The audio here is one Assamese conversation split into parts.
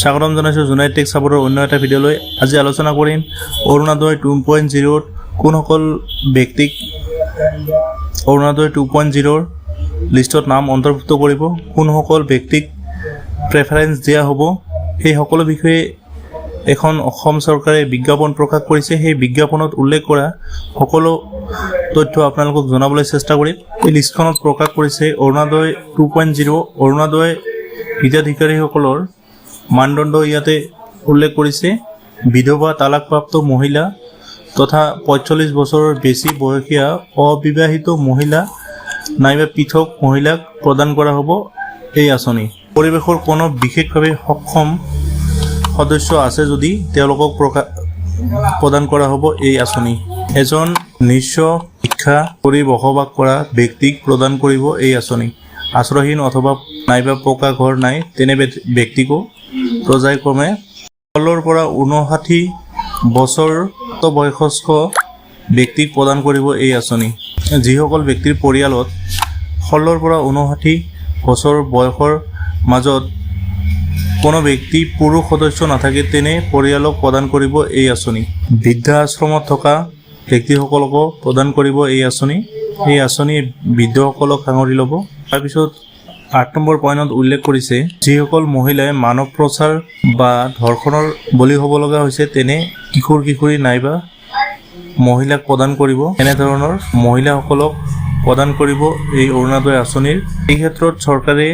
স্বাগতম জনাইছোঁ জুনাইড টেক সাপোৰ্টৰ অন্য এটা ভিডিঅ'লৈ। আজি আলোচনা কৰিম অৰুণোদয় 2.0 কোনসকল ব্যক্তিক অৰুণোদয় 2.0 লিষ্টত নাম অন্তৰ্ভুক্ত কৰিব, কোনসকল ব্যক্তিক প্ৰেফাৰেন্স দিয়া হ'ব, সেই সকলো বিষয়ে এখন অসম চৰকাৰে বিজ্ঞাপন প্ৰকাশ কৰিছে। সেই বিজ্ঞাপনত উল্লেখ কৰা সকলো তথ্য আপোনালোকক জনাবলৈ চেষ্টা কৰিম। এই লিষ্টখনত প্ৰকাশ কৰিছে অৰুণোদয় 2.0 অৰুণোদয় হিতাধিকাৰীসকলৰ মানদণ্ড ইয়াতে উল্লেখ কৰিছে। বিধৱা তালাকপ্ৰাপ্ত মহিলা তথা 45 বছৰৰ বেছি বয়সীয়া অবিবাহিত মহিলা নাইবা পৃথক মহিলাক প্ৰদান কৰা হ'ব এই আঁচনি। পৰিৱেশৰ কোনো বিশেষভাৱে সক্ষম সদস্য আছে যদি তেওঁলোকক প্ৰদান কৰা হ'ব এই আঁচনি। এজন নিঃস্ব শিক্ষা কৰি বসবাস কৰা ব্যক্তিক প্ৰদান কৰিব এই আঁচনি। আশ্ৰয়হীন অথবা নাইবা পকা ঘৰ নাই তেনে ব্যক্তিকো পৰ্যায়ক্ৰমে 16 পৰা 59 বছৰ বয়সস্থ ব্যক্তিক প্ৰদান কৰিব এই আঁচনি। যিসকল ব্যক্তিৰ পৰিয়ালত 16 পৰা 59 বছৰ বয়সৰ মাজত কোনো ব্যক্তি পুৰুষ সদস্য নাথাকে তেনে পৰিয়ালক প্ৰদান কৰিব এই আঁচনি। বৃদ্ধাশ্ৰমত থকা ব্যক্তিসকলকো প্ৰদান কৰিব এই আঁচনি। এই আঁচনিয়ে বৃদ্ধসকলক সাঙুৰি ল'ব। তাৰপিছত 8 নম্বৰ পইণ্টত উল্লেখ কৰিছে যিসকল মহিলাই মানৱ প্ৰচাৰ বা ধৰ্ষণৰ বলি হ'ব লগা হৈছে তেনে কিশোৰ কিশোৰী নাইবা মহিলাক প্ৰদান কৰিব। এনেধৰণৰ মহিলাসকলক প্ৰদান কৰিব এই অৰুণোদয় আঁচনিৰ। এই ক্ষেত্ৰত চৰকাৰে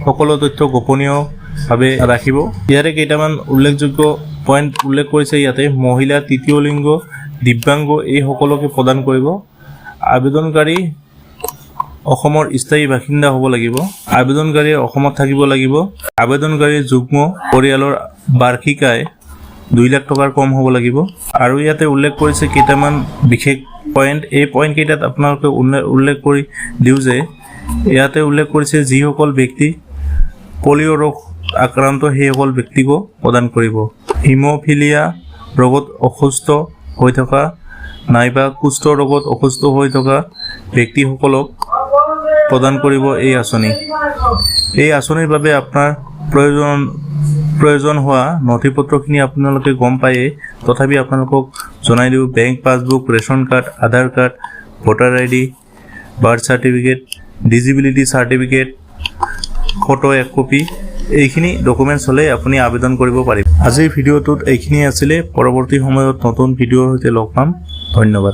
সকলো তথ্য গোপনীয়ভাৱে ৰাখিব। ইয়াৰে কেইটামান উল্লেখযোগ্য পইণ্ট উল্লেখ কৰিছে ইয়াতে। মহিলা, তৃতীয় লিংগ, দিব্যাংগ এই সকলোকে প্ৰদান কৰিব। আবেদনকাৰী অসমৰ স্থায়ী বাসিন্দা হ'ব লাগিব। আবেদনকাৰীয়ে অসমত থাকিব লাগিব। আবেদনকাৰীৰ যুগ্ম পৰিয়ালৰ বাৰ্ষিক আয় 2 লাখ টকাৰ কম হ'ব লাগিব। আৰু ইয়াতে উল্লেখ কৰিছে কেইটামান বিশেষ পইণ্ট। এই পইণ্ট কেইটাত আপোনালোকে উল্লেখ কৰি দিওঁ যে ইয়াতে উল্লেখ কৰিছে যিসকল ব্যক্তি পলিঅ' ৰোগ আক্ৰান্ত সেইসকল ব্যক্তিকো প্ৰদান কৰিব। হিম'ফিলিয়া ৰোগত অসুস্থ হৈ থকা নাইবা কুষ্ঠ ৰোগত অসুস্থ হৈ থকা ব্যক্তিসকলক প্ৰদান কৰিব এই আঁচনি। এই আঁচনিৰ বাবে আপোনাৰ প্ৰয়োজন হোৱা নথিপত্ৰখিনি আপোনালোকে গম পায়েই, তথাপি আপোনালোকক জনাই দিওঁ। Bank passbook, ration card, Aadhaar card, voter ID, birth certificate, disability certificate, photo 1 copy, এইখিনি ডকুমেণ্টছ হ'লে আপুনি আবেদন কৰিব পাৰিব। আজিৰ ভিডিঅ'টোত এইখিনি আছিলে। পৰৱৰ্তী সময়ত নতুন ভিডিঅ'ৰ সৈতে লগ পাম। ধন্যবাদ।